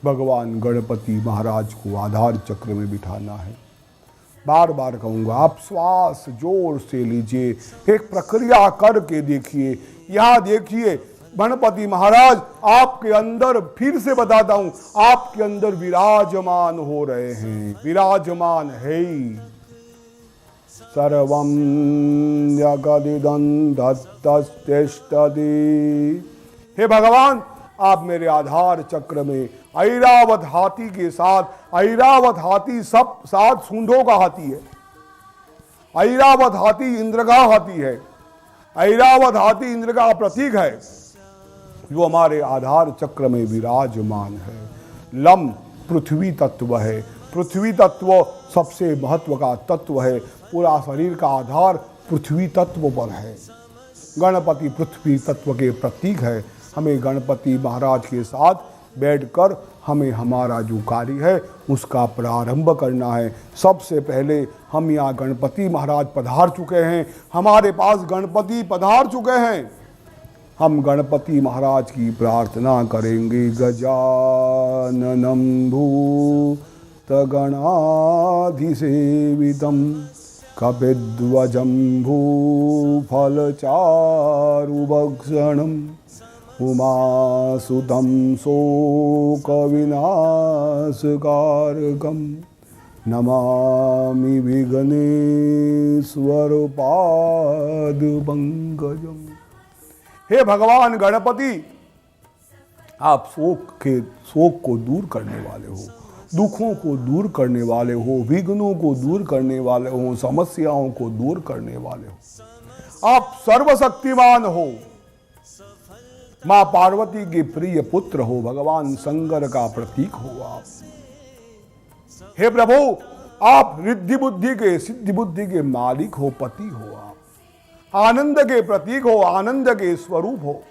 भगवान गणपति महाराज को आधार चक्र में बिठाना है। बार बार कहूँगा, आप श्वास जोर से लीजिए, एक प्रक्रिया करके देखिए। यहाँ देखिए गणपति महाराज आपके अंदर, फिर से बताता हूँ, आपके अंदर विराजमान हो रहे हैं, विराजमान है। सर्वं जगदिदं दत्तस्तेष्टति। हे भगवान, आप मेरे आधार चक्र में ऐरावत हाथी के साथ, ऐरावत हाथी सब 7 सूंढों का हाथी है। ऐरावत हाथी इंद्र का हाथी है। ऐरावत हाथी इंद्र का प्रतीक है, जो हमारे आधार चक्र में विराजमान है। लम पृथ्वी तत्व है। पृथ्वी तत्व सबसे महत्व का तत्व है। पूरा शरीर का आधार पृथ्वी तत्व पर है। गणपति पृथ्वी तत्व के प्रतीक है। हमें गणपति महाराज के साथ बैठकर हमें हमारा जो कार्य है उसका प्रारंभ करना है। सबसे पहले हम यहाँ गणपति महाराज पधार चुके हैं, हमारे पास गणपति पधार चुके हैं। हम गणपति महाराज की प्रार्थना करेंगे। गजाननं भूतगणाधिसेवितं कपिध्वजम्बूफलचारुभक्षणम् उमासुतं शोकविनाशकारकं नमामि विघ्नेश्वरपादपङ्कजम्। हे भगवान गणपति, आप शोक को दूर करने वाले हो, दुखों को दूर करने वाले हो, विघ्नों को दूर करने वाले हो, समस्याओं को दूर करने वाले हो। आप सर्वशक्तिमान हो, मां पार्वती के प्रिय पुत्र हो, भगवान शंकर का प्रतीक हो आप। हे प्रभु, आप रिद्धि बुद्धि के, सिद्धि बुद्धि के मालिक हो, पति हो आप। आनंद के प्रतीक हो, आनंद के स्वरूप हो।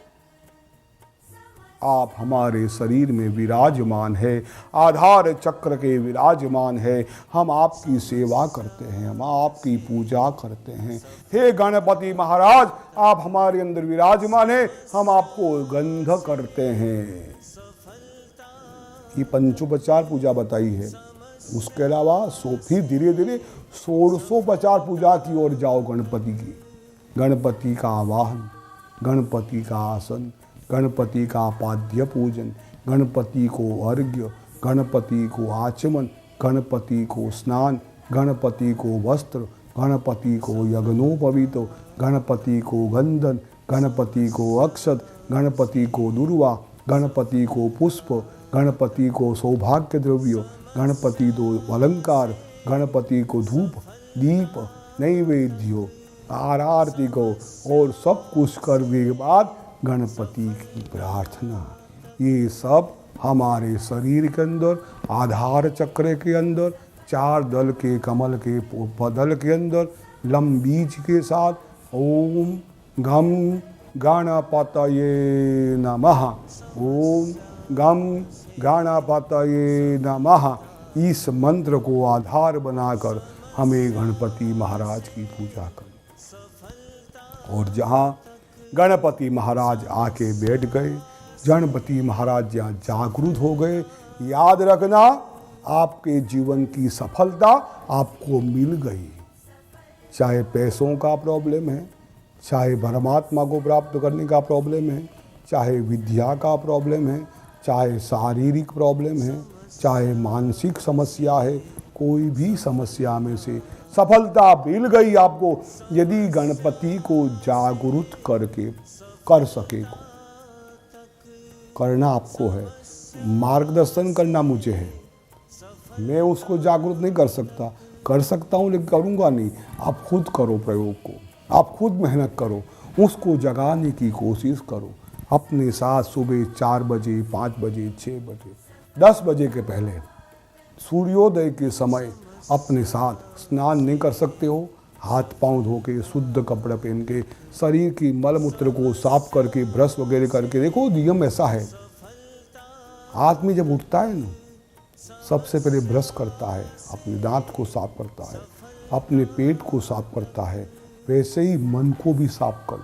आप हमारे शरीर में विराजमान है, आधार चक्र के विराजमान है। हम आपकी सेवा करते हैं, हम आपकी पूजा करते हैं। हे गणपति महाराज, आप हमारे अंदर विराजमान है, हम आपको गंध करते हैं। ये पंचोपचार पूजा बताई है। उसके अलावा फिर धीरे धीरे 16उपचार पूजा की ओर जाओ। गणपति की, गणपति का आवाहन, गणपति का आसन, गणपति का पाद्य पूजन, गणपति को अर्घ्य, गणपति को आचमन, गणपति को स्नान, गणपति को वस्त्र, गणपति को यज्ञोपवीत, गणपति को गंधन, गणपति को अक्षत, गणपति को दुर्वा, गणपति को पुष्प, गणपति को सौभाग्य द्रव्य, गणपति को अलंकार, गणपति को धूप दीप नैवेद्य आरती को, और सब कुछ करने के बाद गणपति की प्रार्थना। ये सब हमारे शरीर के अंदर, आधार चक्र के अंदर, 4 दल के कमल के पदल के अंदर लम बीज के साथ ओम गम गणपतये नमः, ओम गम गणपतये नमः, इस मंत्र को आधार बनाकर हमें गणपति महाराज की पूजा करनी। और जहाँ गणपति महाराज आके बैठ गए, गणपति महाराज जहाँ जागरूक हो गए, याद रखना आपके जीवन की सफलता आपको मिल गई। चाहे पैसों का प्रॉब्लम है, चाहे परमात्मा को प्राप्त करने का प्रॉब्लम है, चाहे विद्या का प्रॉब्लम है, चाहे शारीरिक प्रॉब्लम है, चाहे मानसिक समस्या है, कोई भी समस्या में से सफलता मिल गई आपको, यदि गणपति को जागरूक करके कर सके। करना आपको है, मार्गदर्शन करना मुझे है। मैं उसको जागरूक नहीं कर सकता, कर सकता हूँ लेकिन करूँगा नहीं। आप खुद करो प्रयोग को, आप खुद मेहनत करो, उसको जगाने की कोशिश करो। अपने साथ सुबह 4 बजे, 5 बजे, 6 बजे, 10 बजे के पहले सूर्योदय के समय अपने साथ स्नान नहीं कर सकते हो, हाथ पांव धो के, शुद्ध कपड़ा पहन के, शरीर की मल मूत्र को साफ करके, ब्रश वगैरह करके, देखो नियम ऐसा है, आदमी जब उठता है ना, सबसे पहले ब्रश करता है, अपने दांत को साफ करता है, अपने पेट को साफ करता है। वैसे ही मन को भी साफ कर लो,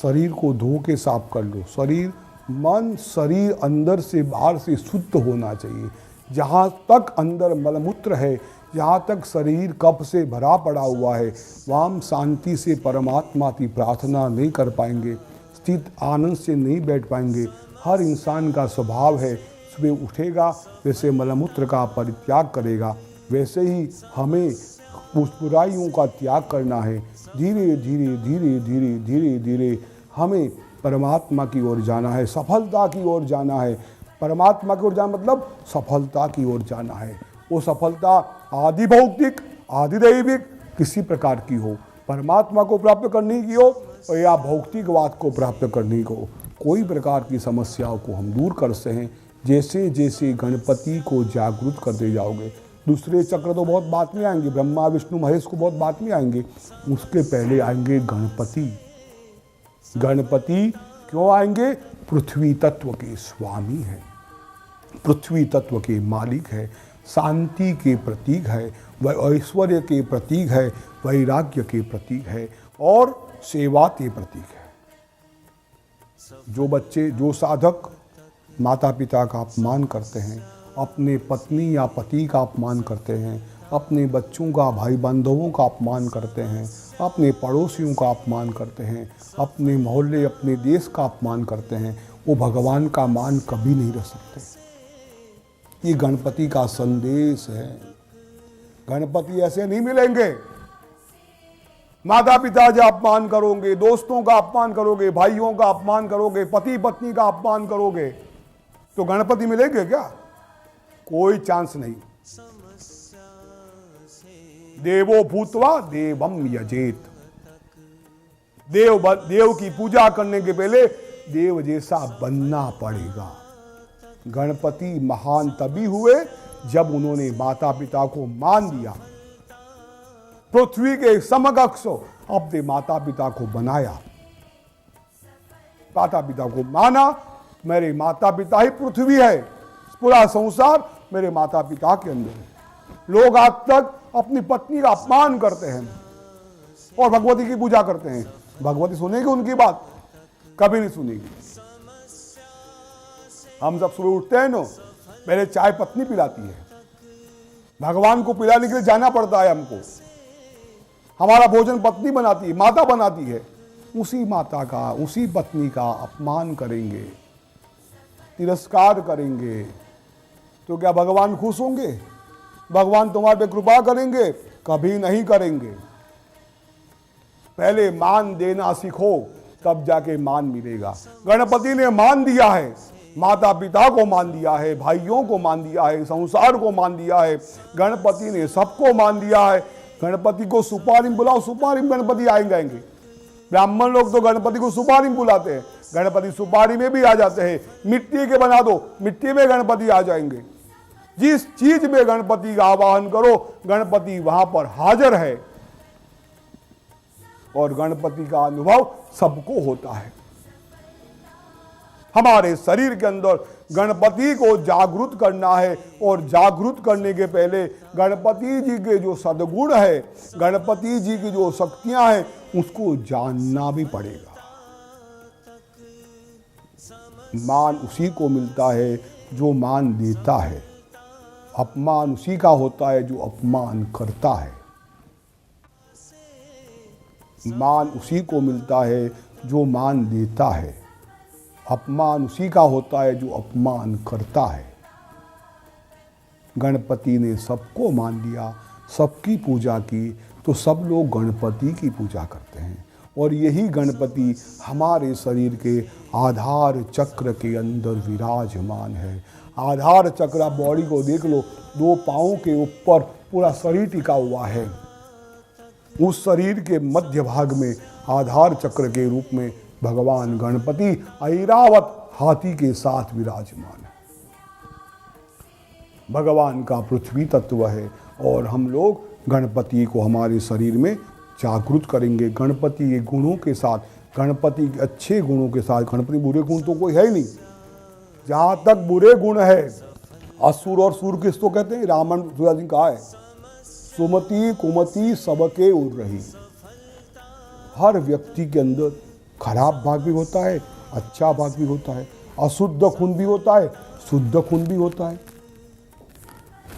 शरीर को धो के साफ कर लो। शरीर मन शरीर अंदर से बाहर से शुद्ध होना चाहिए। जहाँ तक अंदर मलमूत्र है, जहाँ तक शरीर कफ से भरा पड़ा हुआ है, वहाँ हम शांति से परमात्मा की प्रार्थना नहीं कर पाएंगे, स्थित आनंद से नहीं बैठ पाएंगे। हर इंसान का स्वभाव है, सुबह उठेगा वैसे मलमूत्र का परित्याग करेगा, वैसे ही हमें उस बुराइयों का त्याग करना है। धीरे धीरे धीरे धीरे धीरे धीरे हमें परमात्मा की ओर जाना है, सफलता की ओर जाना है। परमात्मा की ओर जाना मतलब सफलता की ओर जाना है। वो सफलता आदि भौतिक आदि दैविक किसी प्रकार की हो, परमात्मा को प्राप्त करने की हो और या भौतिकवाद को प्राप्त करने को, कोई प्रकार की समस्याओं को हम दूर कर सकते हैं। जैसे जैसे गणपति को जागृत करते जाओगे, दूसरे चक्र तो बहुत बाद में आएंगे, ब्रह्मा विष्णु महेश को बहुत बाद में आएंगे, उसके पहले आएंगे गणपति। गणपति क्यों आएंगे? पृथ्वी तत्व के स्वामी है, पृथ्वी तत्व के मालिक है, शांति के प्रतीक है, वह ऐश्वर्य के प्रतीक है, वैराग्य के प्रतीक है और सेवा के प्रतीक है। जो बच्चे, जो साधक माता पिता का अपमान करते हैं, अपने पत्नी या पति का अपमान करते हैं, अपने बच्चों का, भाई बांधवों का अपमान करते हैं, अपने पड़ोसियों का अपमान करते हैं, अपने मोहल्ले अपने देश का अपमान करते हैं, वो भगवान का मान कभी नहीं रख सकते। ये गणपति का संदेश है। गणपति ऐसे नहीं मिलेंगे। माता पिता जो अपमान करोगे, दोस्तों का अपमान करोगे, भाइयों का अपमान करोगे, पति पत्नी का अपमान करोगे तो गणपति मिलेंगे क्या? कोई चांस नहीं। देवो भूतवा देवम यजेत। देव की पूजा करने के पहले देव जैसा बनना पड़ेगा। गणपति महान तभी हुए जब उन्होंने माता पिता को मान दिया, पृथ्वी के समकक्ष अपने माता पिता को बनाया, माता पिता को माना। मेरे माता पिता ही पृथ्वी है, पूरा संसार मेरे माता पिता के अंदर है। लोग आज तक अपनी पत्नी का अपमान करते हैं और भगवती की पूजा करते हैं। भगवती सुनेगी उनकी बात? कभी नहीं सुनेगी। हम जब सुबह उठते हैं ना, पहले चाय पत्नी पिलाती है, भगवान को पिलाने के लिए जाना पड़ता है हमको। हमारा भोजन पत्नी बनाती है, माता बनाती है। उसी माता का, उसी पत्नी का अपमान करेंगे, तिरस्कार करेंगे तो क्या भगवान खुश होंगे? भगवान तुम्हारे पे कृपा करेंगे? कभी नहीं करेंगे। पहले मान देना सीखो, तब जाके मान मिलेगा। गणपति ने मान दिया है, माता पिता को मान दिया है, भाइयों को मान दिया है, संसार को मान दिया है। गणपति ने सबको मान दिया है। गणपति को सुपारी में बुलाओ, सुपारी में गणपति आएंगे। ब्राह्मण लोग तो गणपति को सुपारी में बुलाते हैं, गणपति सुपारी में भी आ जाते हैं। मिट्टी के बना दो, मिट्टी में गणपति आ जाएंगे। जिस चीज में गणपति का आवाहन करो, गणपति वहां पर हाजिर है और गणपति का अनुभव सबको होता है। हमारे शरीर के अंदर गणपति को जागृत करना है और जागृत करने के पहले गणपति जी के जो सद्गुण है, गणपति जी की जो शक्तियां हैं, उसको जानना भी पड़ेगा। मान उसी को मिलता है जो मान देता है, अपमान उसी का होता है जो अपमान करता है। मान उसी को मिलता है जो मान देता है, अपमान उसी का होता है जो अपमान करता है। गणपति ने सबको मान लिया, सबकी पूजा की, तो सब लोग गणपति की पूजा करते हैं। और यही गणपति हमारे शरीर के आधार चक्र के अंदर विराजमान है। आधार चक्र, बॉडी को देख लो, 2 पाँव के ऊपर पूरा शरीर टिका हुआ है। उस शरीर के मध्य भाग में आधार चक्र के रूप में भगवान गणपति ऐरावत हाथी के साथ विराजमान है। भगवान का पृथ्वी तत्व है और हम लोग गणपति को हमारे शरीर में जागृत करेंगे। गणपति के गुणों के साथ, गणपति के अच्छे गुणों के साथ, गणपति बुरे गुण तो कोई है ही नहीं। जहाँ तक बुरे गुण है, असुर और सूर किसको कहते हैं? रावण सूर्य जी कहा है, सुमति कुमति सबके उड़ रही। हर व्यक्ति के अंदर खराब भाग भी होता है, अच्छा भाग भी होता है। अशुद्ध खून भी होता है, शुद्ध खून भी होता है।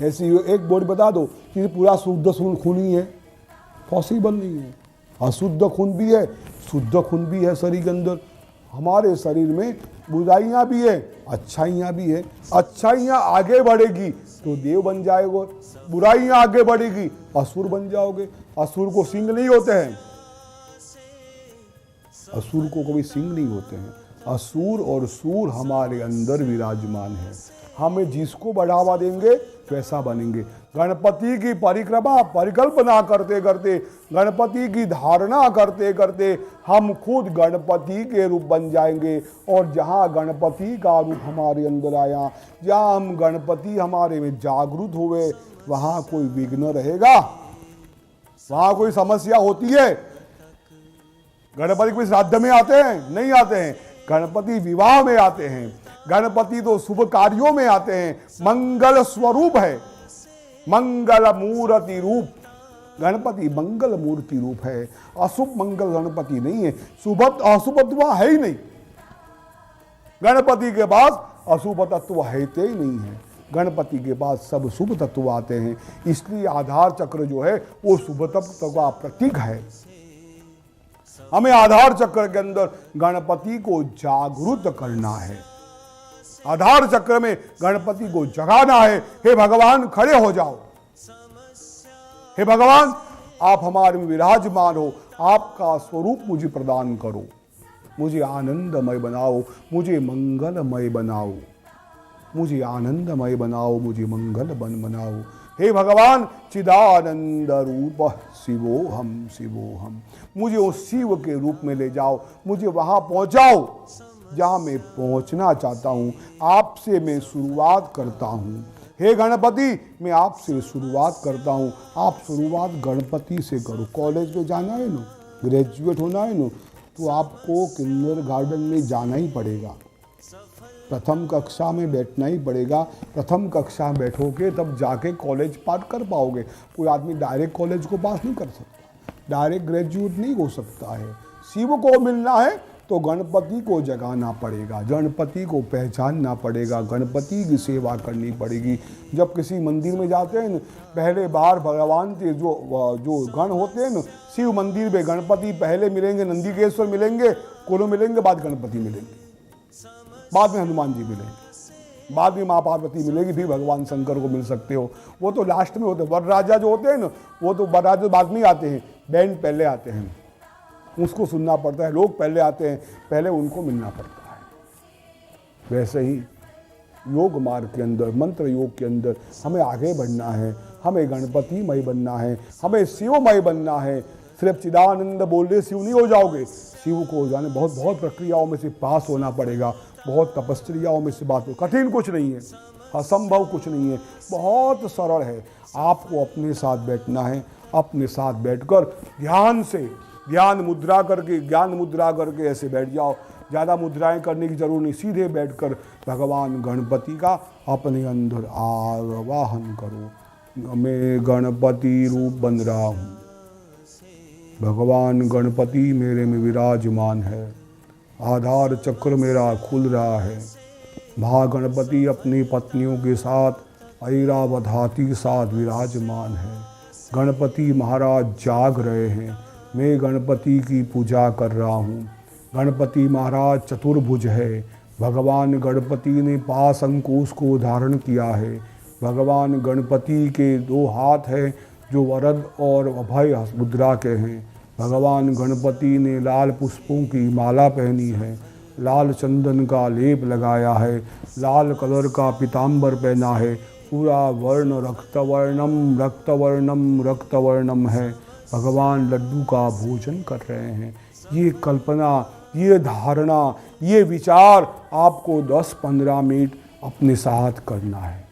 ऐसी एक बॉडी बता दो कि पूरा शुद्ध खून ही है, पॉसिबल नहीं है। अशुद्ध खून भी है, शुद्ध खून भी है शरीर के अंदर। हमारे शरीर में बुराइयां भी है, अच्छाइयां भी है। अच्छाइयां आगे बढ़ेगी तो देव बन जाएगा, बुराइयां आगे बढ़ेगी असुर बन जाओगे। असुर को सिंह नहीं होते हैं, असुर को कभी सिंह नहीं होते हैं। असुर और सूर हमारे अंदर विराजमान है। हमें जिसको बढ़ावा देंगे वैसा बनेंगे। गणपति की परिक्रमा परिकल्पना करते करते, गणपति की धारणा करते करते हम खुद गणपति के रूप बन जाएंगे। और जहाँ गणपति का रूप हमारे अंदर आया, जहाँ हम गणपति हमारे में जागृत हुए, वहाँ कोई विघ्न रहेगा? वहाँ कोई समस्या होती है? गणपति कोई श्राद्ध में आते हैं? नहीं आते हैं। गणपति विवाह में आते हैं, गणपति तो शुभ कार्यों में आते हैं। मंगल स्वरूप है, मंगल मूर्ति रूप गणपति, मंगल मूर्ति रूप है। अशुभ मंगल गणपति नहीं है, शुभ अशुभ तत्व है ही नहीं। गणपति के पास अशुभ तत्व है ही नहीं है, गणपति के पास सब शुभ तत्व आते हैं। इसलिए आधार चक्र जो है वो शुभ तत्व का प्रतीक है। हमें आधार चक्र के अंदर गणपति को जागृत करना है, आधार चक्र में गणपति को जगाना है। हे भगवान खड़े हो जाओ, हे भगवान आप हमारे में विराजमान हो, आपका स्वरूप मुझे प्रदान करो, मुझे आनंदमय बनाओ, मुझे मंगलमय बनाओ, मुझे आनंदमय बनाओ, मुझे मंगल बनाओ। हे भगवान चिदानंद रूप शिवोहम शिवोहम, मुझे उस शिव के रूप में ले जाओ, मुझे वहाँ पहुँचाओ जहाँ मैं पहुँचना चाहता हूँ। आपसे मैं शुरुआत करता हूँ। हे गणपति मैं आपसे शुरुआत करता हूँ। आप शुरुआत गणपति से करो। कॉलेज में जाना है ना, ग्रेजुएट होना है ना, तो आपको किंडरगार्टन में जाना ही पड़ेगा, प्रथम कक्षा में बैठना ही पड़ेगा। प्रथम कक्षा में बैठोगे तब जाके कॉलेज पास कर पाओगे। कोई आदमी डायरेक्ट कॉलेज को पास नहीं कर सकता, डायरेक्ट ग्रेजुएट नहीं हो सकता है। शिव को मिलना है तो गणपति को जगाना पड़ेगा, गणपति को पहचानना पड़ेगा, गणपति की सेवा करनी पड़ेगी। जब किसी मंदिर में जाते हैं न, पहले बार भगवान के जो गण होते हैं न, शिव मंदिर में गणपति पहले मिलेंगे, नंदीकेश्वर मिलेंगे, कुल मिलेंगे, बाद गणपति मिलेंगे, बाद में हनुमान जी मिलेंगे, बाद में माँ पार्वती मिलेगी, फिर भगवान शंकर को मिल सकते हो। वो तो लास्ट में होते हैं। वरराजा जो होते हैं ना, वो तो वरराजा बाद में आते हैं, बैंड पहले आते हैं, उसको सुनना पड़ता है। लोग पहले आते हैं, पहले उनको मिलना पड़ता है। वैसे ही योग मार्ग के अंदर, मंत्र योग के अंदर हमें आगे बढ़ना है, हमें गणपतिमय बनना है, हमें शिवमय बनना है। सिर्फ चिदानंद बोलने शिव नहीं हो जाओगे। शिव को हो जाने बहुत प्रक्रियाओं में से पास होना पड़ेगा, बहुत तपस्याओं में से बात हो। कठिन कुछ नहीं है, असंभव कुछ नहीं है, बहुत सरल है। आपको अपने साथ बैठना है, अपने साथ बैठकर ध्यान से, ज्ञान मुद्रा करके ऐसे बैठ जाओ। ज़्यादा मुद्राएं करने की जरूरत नहीं, सीधे बैठकर भगवान गणपति का अपने अंदर आवाहन करो। मैं गणपति रूप बन रहा हूँ, भगवान गणपति मेरे में विराजमान है, आधार चक्र मेरा खुल रहा है। महागणपति अपनी पत्नियों के साथ ऐरावताती के साथ विराजमान है। गणपति महाराज जाग रहे हैं, मैं गणपति की पूजा कर रहा हूँ। गणपति महाराज चतुर्भुज है, भगवान गणपति ने पास अंकुश को धारण किया है। भगवान गणपति के 2 हाथ हैं जो वरद और अभय मुद्रा के हैं। भगवान गणपति ने लाल पुष्पों की माला पहनी है, लाल चंदन का लेप लगाया है, लाल कलर का पीताम्बर पहना है, पूरा वर्ण रक्तवर्णम है। भगवान लड्डू का भोजन कर रहे हैं। ये कल्पना, ये धारणा, ये विचार आपको 10-15 मिनट अपने साथ करना है।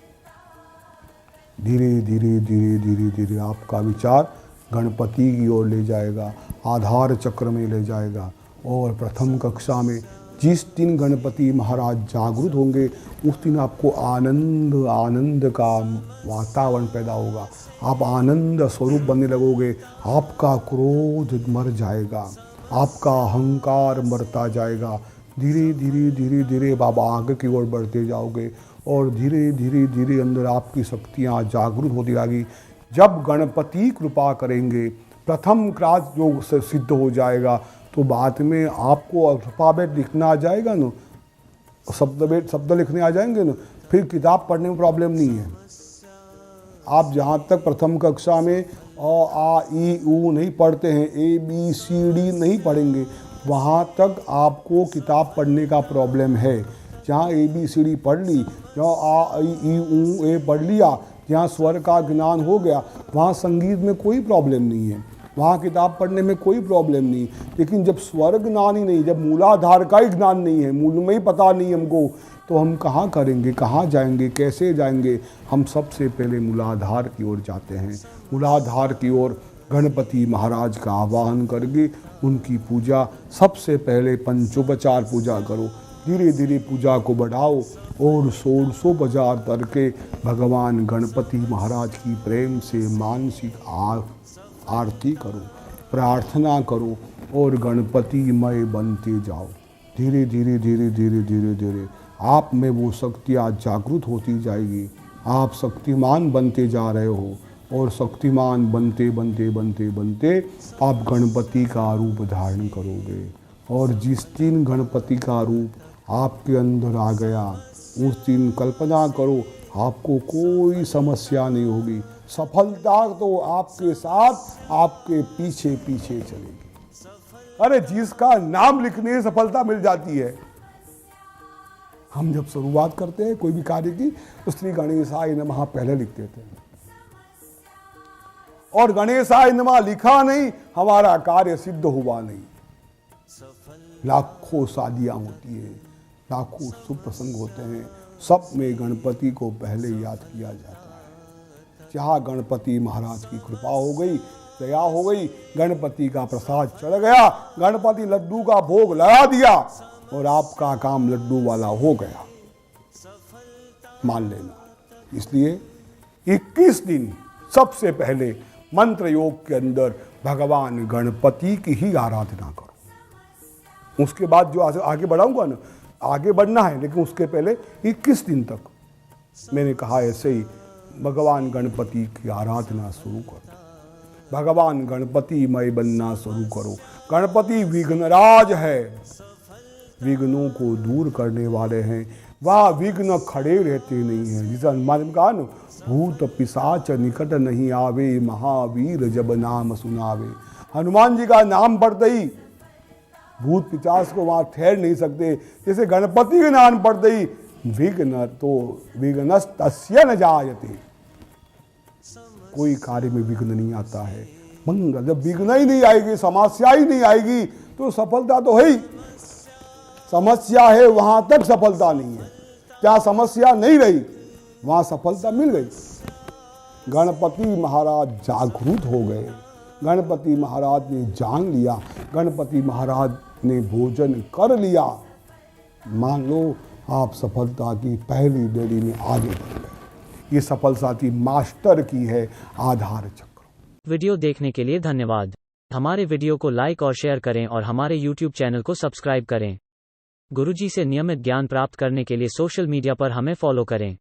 धीरे धीरे आपका विचार गणपति की ओर ले जाएगा, आधार चक्र में ले जाएगा। और प्रथम कक्षा में जिस दिन गणपति महाराज जागृत होंगे उस दिन आपको आनंद का वातावरण पैदा होगा। आप आनंद स्वरूप बनने लगोगे। आपका क्रोध मर जाएगा, आपका अहंकार मरता जाएगा। धीरे धीरे धीरे धीरे बाबा आगे की ओर बढ़ते जाओगे और धीरे धीरे धीरे अंदर आपकी शक्तियाँ जागरूक होती जाएगी। जब गणपति कृपा करेंगे, प्रथम क्लास जो सिद्ध हो जाएगा, तो बाद में आपको अल्फ़ाबेट लिखना आ जाएगा ना, शब्द लिखने आ जाएंगे ना, फिर किताब पढ़ने में प्रॉब्लम नहीं है। आप जहाँ तक प्रथम कक्षा में अ आ ई ऊ नहीं पढ़ते हैं, ए बी सी डी नहीं पढ़ेंगे, वहाँ तक आपको किताब पढ़ने का प्रॉब्लम है। जहाँ ए बी सी डी पढ़ ली, जहाँ आ ई ऊ ए पढ़ लिया, जहाँ स्वर का ज्ञान हो गया, वहाँ संगीत में कोई प्रॉब्लम नहीं है, वहाँ किताब पढ़ने में कोई प्रॉब्लम नहीं। लेकिन जब स्वर ज्ञान ही नहीं, जब मूलाधार का ही ज्ञान नहीं है, मूल में ही पता नहीं हमको, तो हम कहाँ करेंगे, कहाँ जाएंगे, कैसे जाएंगे? हम सबसे पहले मूलाधार की ओर जाते हैं। मूलाधार की ओर गणपति महाराज का आवाहन करके उनकी पूजा, सबसे पहले पंचोपचार पूजा करो। धीरे धीरे पूजा को बढ़ाओ और षोडशोपचार करके भगवान गणपति महाराज की प्रेम से मानसिक आरती करो, प्रार्थना करो और गणपतिमय बनते जाओ। धीरे धीरे धीरे धीरे धीरे धीरे आप में वो शक्तियाँ जागृत होती जाएगी। आप शक्तिमान बनते जा रहे हो और शक्तिमान बनते बनते बनते बनते आप गणपति का रूप धारण करोगे। और जिस दिन गणपति का रूप आपके अंदर आ गया, उस दिन कल्पना करो आपको कोई समस्या नहीं होगी। सफलता तो आपके साथ, आपके पीछे पीछे चलेगी। अरे जिसका नाम लिखने से सफलता मिल जाती है। हम जब शुरुआत करते हैं कोई भी कार्य की, तो श्री गणेशाय नमः पहले लिख देते हैं, और गणेशाय नमः लिखा नहीं, हमारा कार्य सिद्ध हुआ नहीं। लाखों शादियां होती है, लाखों शुभ प्रसंग होते हैं, सब में गणपति को पहले याद किया जाता है। जहाँ गणपति महाराज की कृपा हो गई, दया हो गई, गणपति का प्रसाद चढ़ गया, गणपति लड्डू का भोग लगा दिया और आपका काम लड्डू वाला हो गया, मान लेना। इसलिए 21 दिन सबसे पहले मंत्र योग के अंदर भगवान गणपति की ही आराधना करो। उसके बाद जो आगे बढ़ाऊंगा ना, आगे बढ़ना है, लेकिन उसके पहले 21 दिन तक मैंने कहा ऐसे ही भगवान गणपति की आराधना शुरू करो। भगवान गणपतिमय बनना शुरू करो। गणपति विघ्नराज है, विघ्नों को दूर करने वाले हैं। वह विघ्न खड़े रहते नहीं हैं। जिसे हनुमान ने कहा ना, भूत पिशाच निकट नहीं आवे, महावीर जब नाम सुनावे। हनुमान जी का नाम पढ़ते ही भूत पिशाच को वहाँ ठहर नहीं सकते। जैसे गणपति के नाम पढ़ते ही विघ्न तो विघ्नस्तस्य न जायते, कोई कार्य में विघ्न नहीं आता है। मंगल, जब विघ्न ही नहीं आएगी, समस्या ही नहीं आएगी, तो सफलता तो है ही। समस्या है वहां तक सफलता नहीं है। क्या समस्या नहीं रही, वहां सफलता मिल गई। गणपति महाराज जागरूक हो गए, गणपति महाराज ने जान लिया, गणपति महाराज ने भोजन कर लिया, मान लो आप सफलता की पहली बेड़ी में आगे बढ़ गए। ये सफलता की मास्टर की है आधार चक्र। वीडियो देखने के लिए धन्यवाद। हमारे वीडियो को लाइक और शेयर करें और हमारे YouTube चैनल को सब्सक्राइब करें। गुरुजी से नियमित ज्ञान प्राप्त करने के लिए सोशल मीडिया पर हमें फॉलो करें।